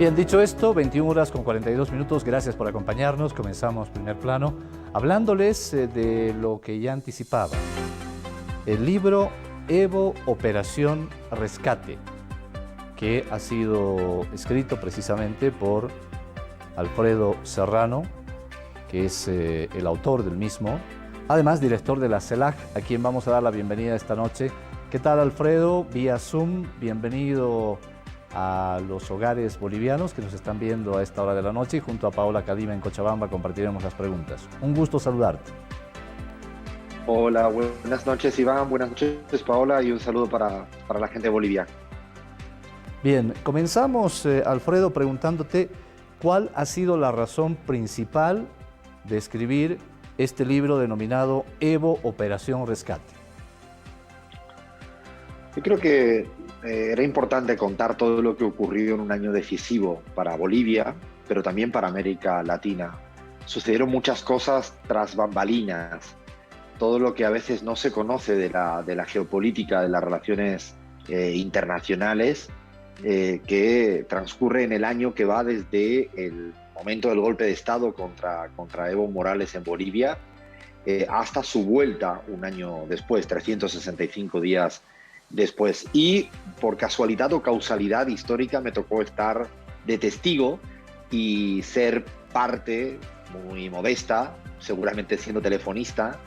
Bien, dicho esto, 21 horas con 42 minutos, gracias por acompañarnos. Comenzamos Primer Plano hablándoles de lo que ya anticipaba. El libro Evo Operación Rescate, que ha sido escrito precisamente por Alfredo Serrano, que es el autor del mismo, además director de la CELAC, a quien vamos a dar la bienvenida esta noche. ¿Qué tal, Alfredo? Vía Zoom, bienvenido a los hogares bolivianos que nos están viendo a esta hora de la noche, y junto a Paola Cadima en Cochabamba compartiremos las preguntas. Un gusto saludarte. Hola, buenas noches Iván, buenas noches Paola, y un saludo para la gente de Bolivia. Bien, comenzamos, Alfredo, preguntándote cuál ha sido la razón principal de escribir este libro denominado Evo Operación Rescate. Yo creo que era importante contar todo lo que ocurrió en un año decisivo para Bolivia, pero también para América Latina. Sucedieron muchas cosas tras bambalinas, todo lo que a veces no se conoce de la geopolítica, de las relaciones internacionales, que transcurre en el año que va desde el momento del golpe de Estado contra Evo Morales en Bolivia hasta su vuelta un año después, 365 días después. Y por casualidad o causalidad histórica me tocó estar de testigo y ser parte muy modesta, seguramente siendo telefonista,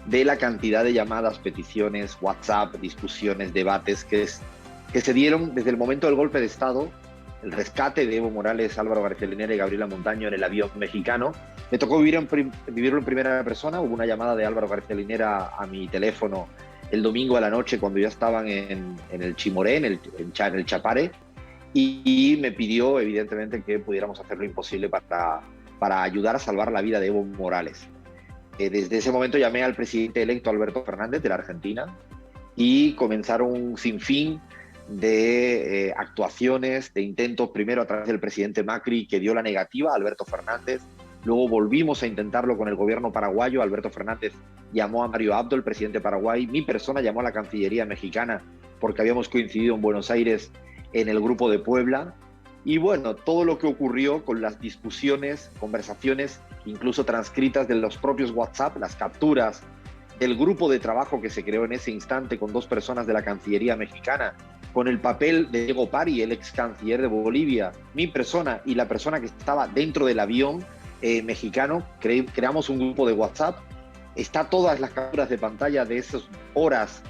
de la cantidad de llamadas, peticiones, WhatsApp, discusiones, debates que se dieron desde el momento del golpe de Estado, el rescate de Evo Morales, Álvaro García Linera y Gabriela Montaño en el avión mexicano. Me tocó vivirlo en primera persona. Hubo una llamada de Álvaro García Linera a mi teléfono el domingo a la noche cuando ya estaban en el Chimoré, en el Chapare, y me pidió evidentemente que pudiéramos hacer lo imposible para ayudar a salvar la vida de Evo Morales. Desde ese momento llamé al presidente electo Alberto Fernández de la Argentina y comenzaron un sinfín de actuaciones, de intentos, primero a través del presidente Macri, que dio la negativa a Alberto Fernández. Luego volvimos a intentarlo con el gobierno paraguayo. Alberto Fernández llamó a Mario Abdo, el presidente paraguay. Mi persona llamó a la Cancillería mexicana porque habíamos coincidido en Buenos Aires en el Grupo de Puebla. Y bueno, todo lo que ocurrió con las discusiones, conversaciones, incluso transcritas de los propios WhatsApp, las capturas del grupo de trabajo que se creó en ese instante con dos personas de la Cancillería mexicana, con el papel de Diego Pari, el ex canciller de Bolivia, mi persona y la persona que estaba dentro del avión mexicano. Creamos un grupo de WhatsApp. Está todas las capturas de pantalla de esas horas,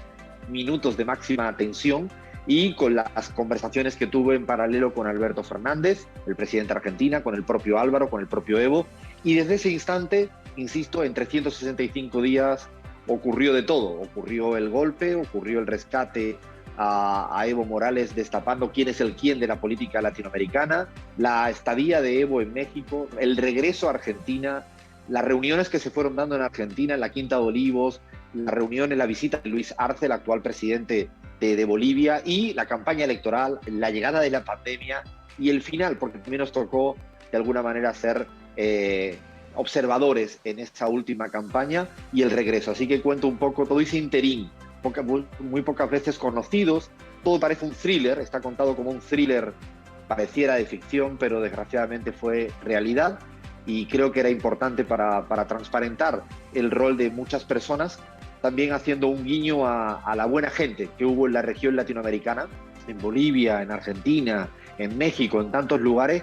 minutos de máxima tensión, y con las conversaciones que tuve en paralelo con Alberto Fernández, el presidente de Argentina, con el propio Álvaro, con el propio Evo. Y desde ese instante, insisto, en 365 días ocurrió de todo. Ocurrió el golpe, ocurrió el rescate a Evo Morales, destapando quién es el quién de la política latinoamericana, la estadía de Evo en México, el regreso a Argentina, las reuniones que se fueron dando en Argentina, en la Quinta de Olivos, la reunión en la visita de Luis Arce, el actual presidente de Bolivia, y la campaña electoral, la llegada de la pandemia y el final, porque también nos tocó de alguna manera ser observadores en esta última campaña, y el regreso. Así que cuento un poco todo ese interín, muy pocas veces conocidos. Todo parece un thriller, está contado como un thriller, pareciera de ficción, pero desgraciadamente fue realidad, y creo que era importante para transparentar el rol de muchas personas, también haciendo un guiño a la buena gente que hubo en la región latinoamericana, en Bolivia, en Argentina, en México, en tantos lugares,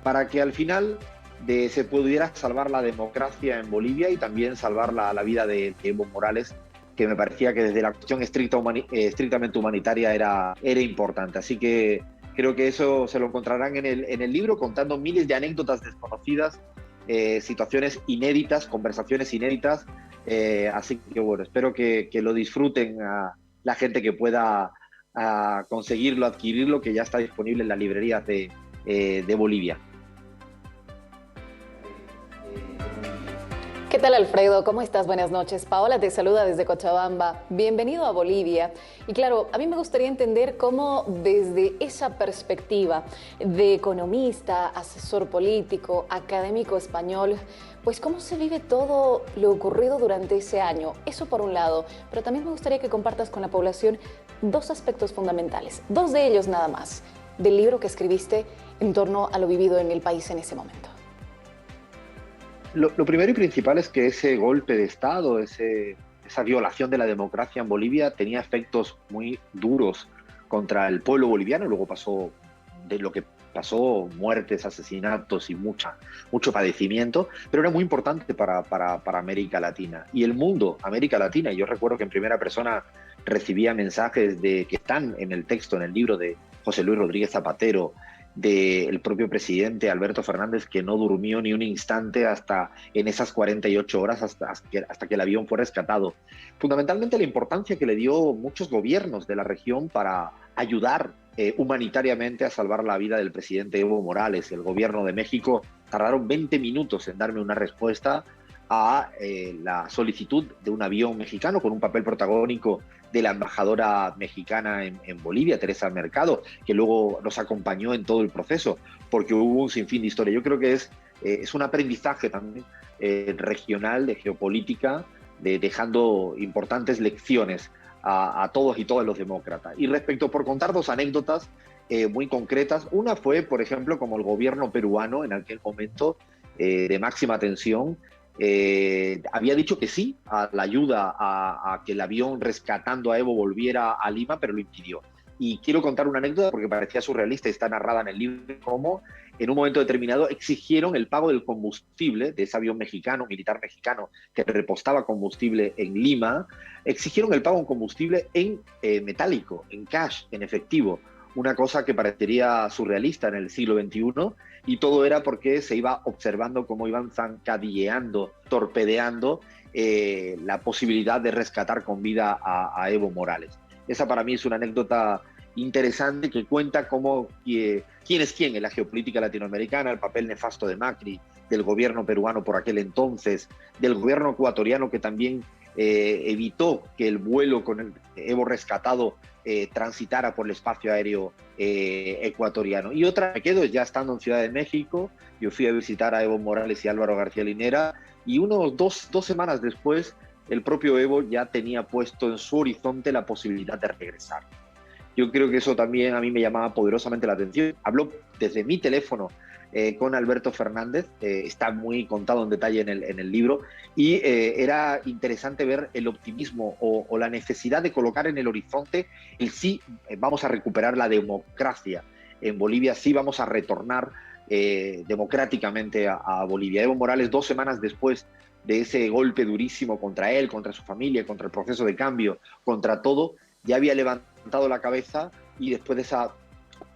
para que al final se pudiera salvar la democracia en Bolivia y también salvar la vida de Evo Morales, que me parecía que desde la cuestión estrictamente humanitaria era importante. Así que creo que eso se lo encontrarán en el libro, contando miles de anécdotas desconocidas, situaciones inéditas, conversaciones inéditas. Así que bueno, espero que lo disfruten a la gente que pueda conseguirlo, adquirirlo, que ya está disponible en las librerías de Bolivia. ¿Qué tal, Alfredo? ¿Cómo estás? Buenas noches. Paola te saluda desde Cochabamba. Bienvenido a Bolivia. Y claro, a mí me gustaría entender cómo desde esa perspectiva de economista, asesor político, académico español, pues cómo se vive todo lo ocurrido durante ese año. Eso por un lado, pero también me gustaría que compartas con la población dos aspectos fundamentales, dos de ellos nada más, del libro que escribiste en torno a lo vivido en el país en ese momento? Lo primero y principal es que ese golpe de Estado, esa violación de la democracia en Bolivia tenía efectos muy duros contra el pueblo boliviano. Luego pasó de lo que pasó, muertes, asesinatos y mucho padecimiento, pero era muy importante para América Latina. Y el mundo, América Latina, y yo recuerdo que en primera persona recibía mensajes que están en el texto, en el libro de José Luis Rodríguez Zapatero, del propio presidente Alberto Fernández, que no durmió ni un instante hasta en esas 48 horas, hasta que el avión fue rescatado. Fundamentalmente la importancia que le dio muchos gobiernos de la región para ayudar humanitariamente a salvar la vida del presidente Evo Morales. El gobierno de México tardaron 20 minutos en darme una respuesta a la solicitud de un avión mexicano con un papel protagónico de la embajadora mexicana en Bolivia, Teresa Mercado, que luego nos acompañó en todo el proceso, porque hubo un sinfín de historia. Yo creo que es un aprendizaje también regional, de geopolítica, dejando importantes lecciones a todos y todas los demócratas. Y respecto, por contar dos anécdotas muy concretas, una fue, por ejemplo, como el gobierno peruano en aquel momento de máxima tensión, había dicho que sí a la ayuda a que el avión rescatando a Evo volviera a Lima, pero lo impidió. Y quiero contar una anécdota porque parecía surrealista y está narrada en el libro, cómo en un momento determinado exigieron el pago del combustible de ese avión mexicano, militar mexicano, que repostaba combustible en Lima, exigieron el pago en combustible en metálico, en cash, en efectivo, una cosa que parecería surrealista en el siglo XXI, y todo era porque se iba observando cómo iban zancadilleando, torpedeando la posibilidad de rescatar con vida a Evo Morales. Esa para mí es una anécdota interesante que cuenta cómo quién es quién en la geopolítica latinoamericana, el papel nefasto de Macri, del gobierno peruano por aquel entonces, del gobierno ecuatoriano que también evitó que el vuelo con el Evo rescatado transitara por el espacio aéreo ecuatoriano. Y otra, me quedo ya estando en Ciudad de México, yo fui a visitar a Evo Morales y Álvaro García Linera, y unos dos semanas después, el propio Evo ya tenía puesto en su horizonte la posibilidad de regresar. Yo creo que eso también a mí me llamaba poderosamente la atención. Habló desde mi teléfono con Alberto Fernández, está muy contado en detalle en el libro, y era interesante ver el optimismo o la necesidad de colocar en el horizonte el sí, vamos a recuperar la democracia en Bolivia, sí vamos a retornar democráticamente a Bolivia. Evo Morales, 2 semanas después de ese golpe durísimo contra él, contra su familia, contra el proceso de cambio, contra todo, ya había levantado la cabeza y después de esa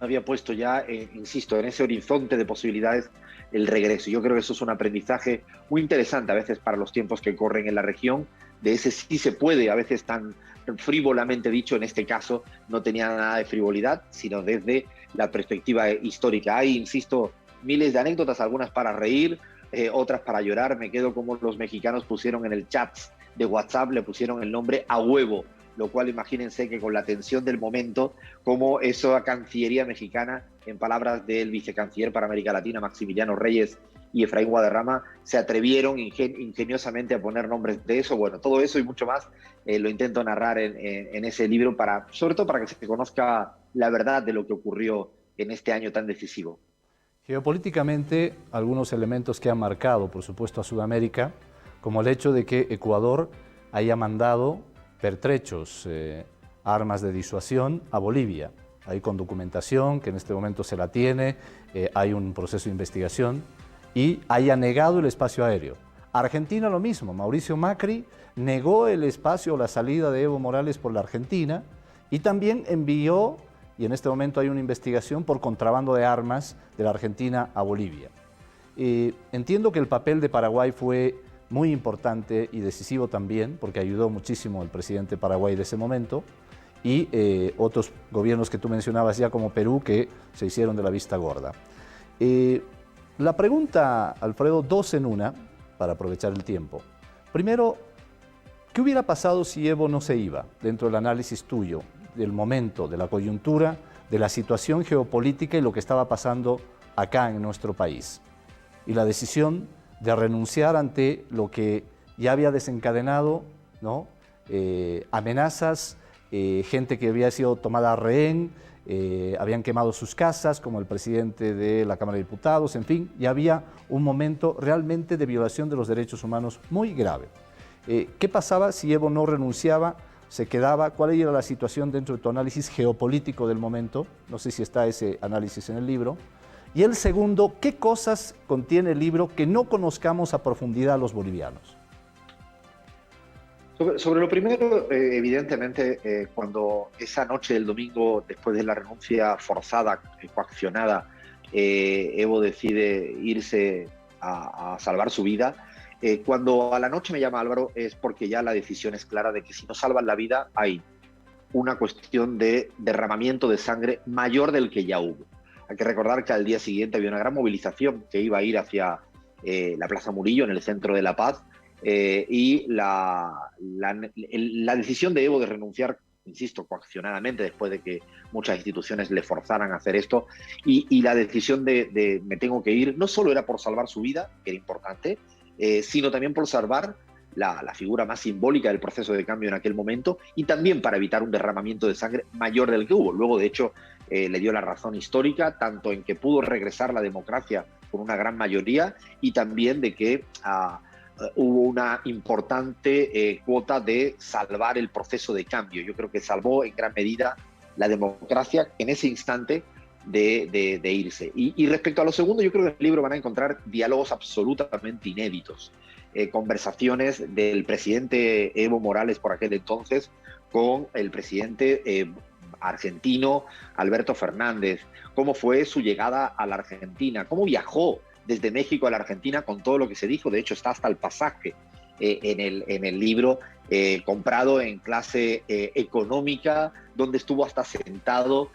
había puesto ya, insisto, en ese horizonte de posibilidades el regreso. Yo creo que eso es un aprendizaje muy interesante a veces para los tiempos que corren en la región, de ese sí se puede, a veces tan frívolamente dicho, en este caso no tenía nada de frivolidad, sino desde la perspectiva histórica. Hay, insisto, miles de anécdotas, algunas para reír, otras para llorar. Me quedo como los mexicanos pusieron en el chat de WhatsApp, le pusieron el nombre a huevo, lo cual imagínense que con la tensión del momento, como esa Cancillería mexicana, en palabras del vicecanciller para América Latina, Maximiliano Reyes, y Efraín Guadarrama, se atrevieron ingeniosamente a poner nombres de eso. Bueno, todo eso y mucho más lo intento narrar en ese libro, sobre todo para que se conozca la verdad de lo que ocurrió en este año tan decisivo. Geopolíticamente, algunos elementos que han marcado, por supuesto, a Sudamérica, como el hecho de que Ecuador haya mandado pertrechos, armas de disuasión a Bolivia. Hay con documentación, que en este momento se la tiene, hay un proceso de investigación, y haya negado el espacio aéreo. Argentina lo mismo, Mauricio Macri negó el espacio o la salida de Evo Morales por la Argentina y también envió, y en este momento hay una investigación por contrabando de armas de la Argentina a Bolivia. Entiendo que el papel de Paraguay fue muy importante y decisivo también, porque ayudó muchísimo el presidente de Paraguay de ese momento, y otros gobiernos que tú mencionabas ya como Perú, que se hicieron de la vista gorda. La pregunta, Alfredo, 2 en una, para aprovechar el tiempo. Primero, ¿qué hubiera pasado si Evo no se iba? Dentro del análisis tuyo, del momento, de la coyuntura, de la situación geopolítica y lo que estaba pasando acá en nuestro país. Y la decisión de renunciar ante lo que ya había desencadenado, ¿no? Amenazas, gente que había sido tomada a rehén, habían quemado sus casas, como el presidente de la Cámara de Diputados, en fin, y había un momento realmente de violación de los derechos humanos muy grave. ¿Qué pasaba si Evo no renunciaba? ¿Se quedaba? ¿Cuál era la situación dentro de tu análisis geopolítico del momento? No sé si está ese análisis en el libro. Y el segundo, ¿qué cosas contiene el libro que no conozcamos a profundidad los bolivianos? Sobre lo primero, evidentemente, cuando esa noche del domingo, después de la renuncia forzada, coaccionada, Evo decide irse a salvar su vida, cuando a la noche me llama Álvaro es porque ya la decisión es clara de que si no salvan la vida hay una cuestión de derramamiento de sangre mayor del que ya hubo. Hay que recordar que al día siguiente había una gran movilización que iba a ir hacia la Plaza Murillo, en el centro de La Paz, y la decisión de Evo de renunciar, insisto, coaccionadamente, después de que muchas instituciones le forzaran a hacer esto, y la decisión de me tengo que ir, no solo era por salvar su vida, que era importante, sino también por salvar la figura más simbólica del proceso de cambio en aquel momento, y también para evitar un derramamiento de sangre mayor del que hubo. Luego, de hecho, le dio la razón histórica, tanto en que pudo regresar la democracia con una gran mayoría, y también de que hubo una importante cuota de salvar el proceso de cambio. Yo creo que salvó en gran medida la democracia en ese instante de irse. Y respecto a lo segundo, yo creo que en el libro van a encontrar diálogos absolutamente inéditos. Conversaciones del presidente Evo Morales por aquel entonces con el presidente argentino Alberto Fernández, cómo fue su llegada a la Argentina, cómo viajó desde México a la Argentina con todo lo que se dijo. De hecho, está hasta el pasaje en el libro, comprado en clase económica, donde estuvo hasta sentado,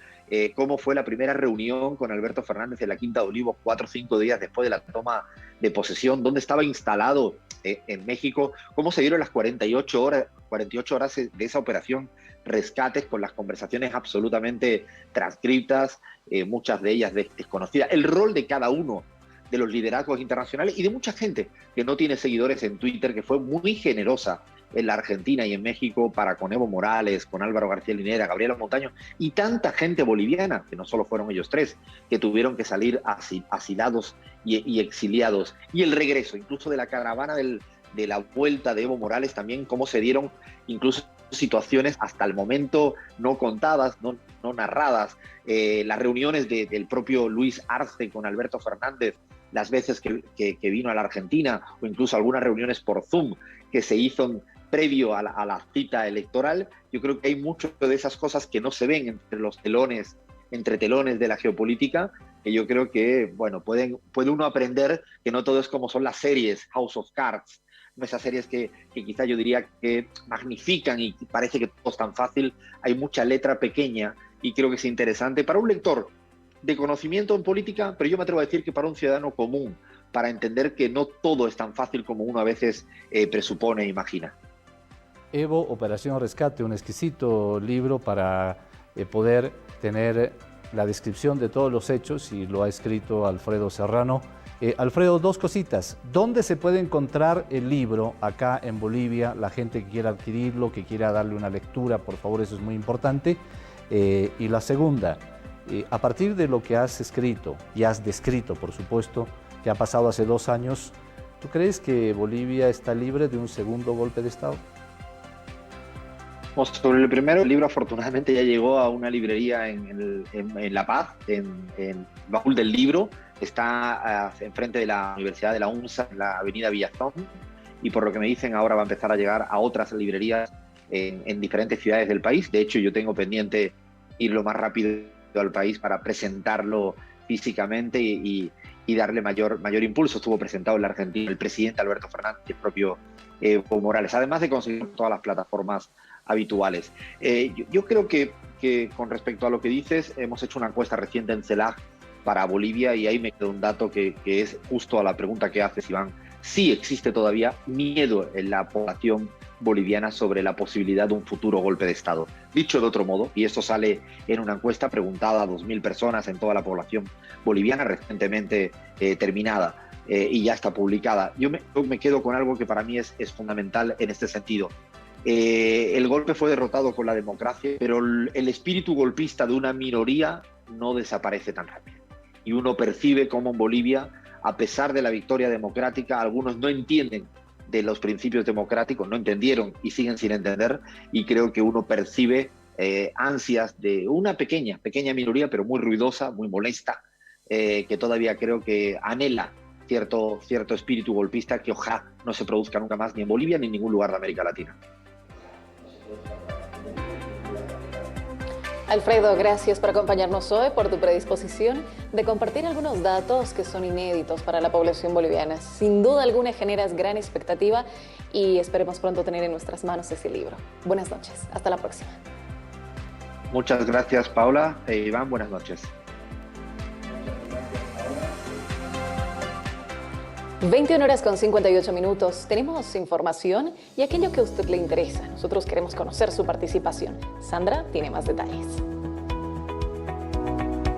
cómo fue la primera reunión con Alberto Fernández en la Quinta de Olivos 4 o 5 días después de la toma de posesión, dónde estaba instalado en México, cómo se dieron las 48 horas de esa operación Rescates, con las conversaciones absolutamente transcriptas, muchas de ellas desconocidas, el rol de cada uno de los liderazgos internacionales y de mucha gente que no tiene seguidores en Twitter, que fue muy generosa en la Argentina y en México para con Evo Morales, con Álvaro García Linera, Gabriela Montaño y tanta gente boliviana, que no solo fueron ellos tres, que tuvieron que salir asilados y exiliados. Y el regreso, incluso de la caravana de la vuelta de Evo Morales, también cómo se dieron incluso situaciones hasta el momento no contadas, no narradas, las reuniones del propio Luis Arce con Alberto Fernández, las veces que vino a la Argentina, o incluso algunas reuniones por Zoom que se hizo previo a la cita electoral. Yo creo que hay mucho de esas cosas que no se ven entre telones de la geopolítica, que yo creo que, bueno, puede uno aprender que no todo es como son las series House of Cards, no esas series que quizá yo diría que magnifican y parece que todo es tan fácil. Hay mucha letra pequeña y creo que es interesante para un lector de conocimiento en política, pero yo me atrevo a decir que para un ciudadano común, para entender que no todo es tan fácil como uno a veces presupone e imagina. Evo, Operación Rescate, un exquisito libro para poder tener la descripción de todos los hechos, y lo ha escrito Alfredo Serrano. Alfredo, dos cositas. ¿Dónde se puede encontrar el libro acá en Bolivia? La gente que quiera adquirirlo, que quiera darle una lectura, por favor, eso es muy importante. Y la segunda, a partir de lo que has escrito y has descrito, por supuesto, que ha pasado hace 2 años, ¿tú crees que Bolivia está libre de un segundo golpe de Estado? Sobre el primero, el libro afortunadamente ya llegó a una librería en La Paz, en Baúl del Libro. Está enfrente de la Universidad de la UNSA, en la avenida Villazón, y por lo que me dicen ahora va a empezar a llegar a otras librerías en diferentes ciudades del país. De hecho, yo tengo pendiente ir lo más rápido al país para presentarlo físicamente y darle mayor impulso. Estuvo presentado en la Argentina el presidente Alberto Fernández y el propio Evo Morales, además de conseguir todas las plataformas habituales. Yo creo que con respecto a lo que dices, hemos hecho una encuesta reciente en CELAC para Bolivia, y ahí me queda un dato que es justo a la pregunta que haces, Iván. Sí existe todavía miedo en la población boliviana sobre la posibilidad de un futuro golpe de Estado. Dicho de otro modo, y esto sale en una encuesta preguntada a 2.000 personas en toda la población boliviana, recientemente terminada, y ya está publicada. Yo me quedo con algo que para mí es fundamental en este sentido. El golpe fue derrotado con la democracia, pero el espíritu golpista de una minoría no desaparece tan rápido. Y uno percibe cómo en Bolivia, a pesar de la victoria democrática, algunos no entienden de los principios democráticos, no entendieron y siguen sin entender, y creo que uno percibe ansias de una pequeña minoría, pero muy ruidosa, muy molesta, que todavía creo que anhela cierto espíritu golpista que ojalá no se produzca nunca más ni en Bolivia ni en ningún lugar de América Latina. Alfredo, gracias por acompañarnos hoy, por tu predisposición de compartir algunos datos que son inéditos para la población boliviana. Sin duda alguna generas gran expectativa y esperemos pronto tener en nuestras manos ese libro. Buenas noches, hasta la próxima. Muchas gracias, Paula e Iván, buenas noches. 21:58. Tenemos información y aquello que a usted le interesa. Nosotros queremos conocer su participación. Sandra tiene más detalles.